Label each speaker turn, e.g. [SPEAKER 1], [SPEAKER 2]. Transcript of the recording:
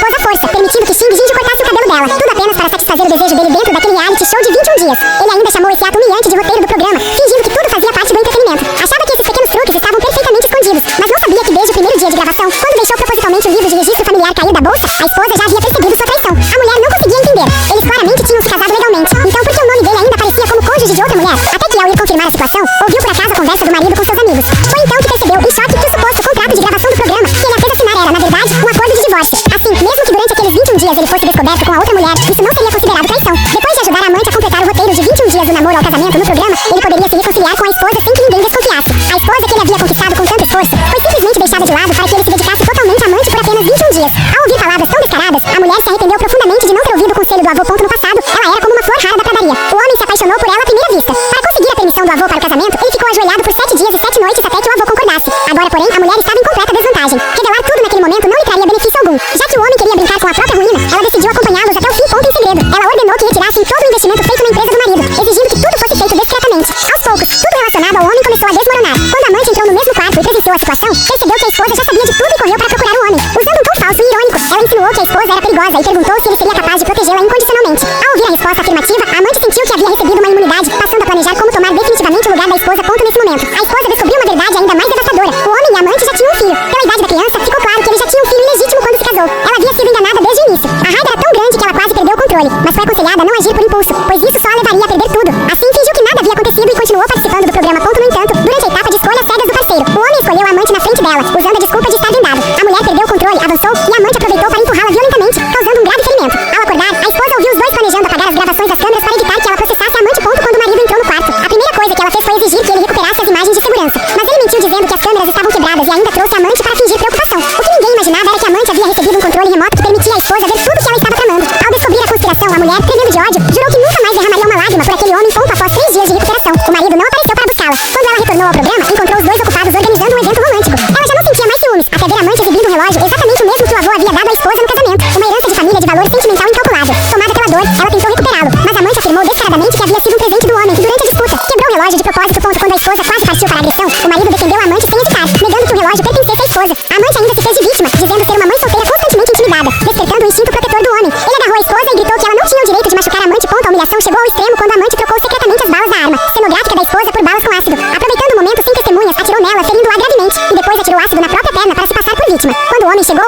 [SPEAKER 1] esposa à força, permitindo que Xing Jinji cortasse o cabelo dela. Tudo apenas para satisfazer o desejo dele dentro daquele reality show de 21 dias. Ele ainda chamou esse ato humilhante de roteiro do programa, fingindo que tudo fazia parte do entretenimento. Achava que esses pequenos truques estavam perfeitamente escondidos, mas não sabia que desde o primeiro dia de gravação, quando deixou propositalmente o livro de registro familiar cair da bolsa, a esposa já havia percebido sua traição. A mulher não conseguia entender. Eles claramente tinham se casado legalmente. Então por que o nome dele ainda aparecia como cônjuge de outra mulher? Até que, ao ir confirmar a situação, ouviu por acaso a conversa do marido com seus amigos. Foi então que percebeu, em choque, que o suposto contrato de gravação do programa que ele a fez assinar era, na verdade, um acordo de divórcio. Assim, mesmo que durante aqueles 21 dias ele fosse descoberto com a outra mulher, isso não seria considerado traição. Depois de ajudar a amante a completar o roteiro de 21 dias do namoro ao casamento no programa, ele poderia se reconciliar com a esposa sem que ninguém desconfiasse. A esposa que ele havia conquistado com tanto esforço foi simplesmente deixada de lado para que ele se dedicasse totalmente à amante por apenas 21 dias. Ao ouvir palavras tão descaradas, a mulher se arrependeu profundamente de não ter ouvido o conselho do avô. No passado, ela era como uma flor rara da pradaria. O homem se apaixonou por ela à primeira vista. Para conseguir a permissão do avô para o casamento, ele ficou ajoelhado por 7 dias e 7 noites até que o avô concordasse. Agora, porém, a mulher estava em completa desvantagem. Revelar tudo naquele momento não lhe traria benefício algum. Já que o homem queria brincar com a própria ruína, ela decidiu acompanhá-los até o fim, ponto em segredo. Ela ordenou que retirassem todo o investimento feito na empresa do marido, exigindo que tudo fosse feito discretamente. Aos poucos, tudo relacionado ao homem começou a desmoronar. Quando a amante entrou no mesmo quarto e presenciou a situação, percebeu que a esposa já sabia de tudo e correu para procurar o homem. Usando um tom falso e irônico, ela insinuou que a esposa era perigosa e perguntou se ele seria capaz de protegê-la incondicionalmente. Ao ouvir a resposta afirmativa, a amante sentiu que havia recebido uma imunidade, passando a planejar como tomar definitivamente o lugar da esposa. Nesse momento, a esposa descobriu uma verdade ainda mais devastadora. O homem e a amante já tinham um filho. Pela idade da criança, ficou claro que ele já tinha um filho ilegítimo quando se casou. Ela havia sido enganada desde o início. A raiva era tão grande que ela quase perdeu o controle, mas foi aconselhada a não agir por impulso, pois isso só a levaria a perder tudo. Assim, fingiu que nada havia acontecido e continuou participando do programa. No entanto, durante a etapa de escolha cegas do parceiro, o homem escolheu a amante na frente dela, usando a desculpa de estar vendado. A mulher perdeu o controle, avançou e a amante aproveitou para empurrá-la violentamente, causando um grave ferimento. Ao acordar, a esposa ouviu os dois planejando apagar as gravações das câmeras para evitar que ela processasse a amante. Quando o marido entrou no quarto, a primeira coisa que ela fez foi exigir que ele recuperasse as imagens de segurança. Mas ele mentiu dizendo que as câmeras estavam quebradas e ainda trouxe a amante para fingir preocupação. O que ninguém imaginava era que a amante havia recebido um controle remoto que permitia à esposa ver tudo que ela estava tramando. Ao descobrir a conspiração, a mulher, tremendo de ódio, jurou que nunca mais derramaria uma lágrima por aquele homem. Após 3 dias de recuperação, o marido não apareceu para buscá-la. Quando ela retornou ao programa, encontrou os dois ocupados organizando um evento romântico. Ela já não sentia mais ciúmes, até ver a amante exibindo um relógio exatamente o mesmo que o avô havia dado à esposa no casamento. Uma herança de família de valor sentimental incalculável. Tomada pela dor, ela tentou recuperá-lo, mas a amante afirmou descaradamente que havia sido um presente do homem. Durante a disputa, quebrou o relógio de propósito. Quando a esposa quase partiu para a agressão, o marido defendeu a amante sem hesitar, negando que o relógio pertencesse à esposa. A amante ainda se fez de vítima, dizendo ser uma mãe solteira constantemente intimidada, despertando o instinto protetor do homem. Ele agarrou a esposa e gritou que ela não tinha o direito de machucar a amante. A humilhação chegou ao extremo quando a amante trocou secretamente as balas da arma cenográfica da esposa por balas com ácido. Aproveitando o momento sem testemunhas, atirou nela, ferindo-a gravemente, e depois atirou ácido na própria perna para se passar por vítima. Quando o homem chegou,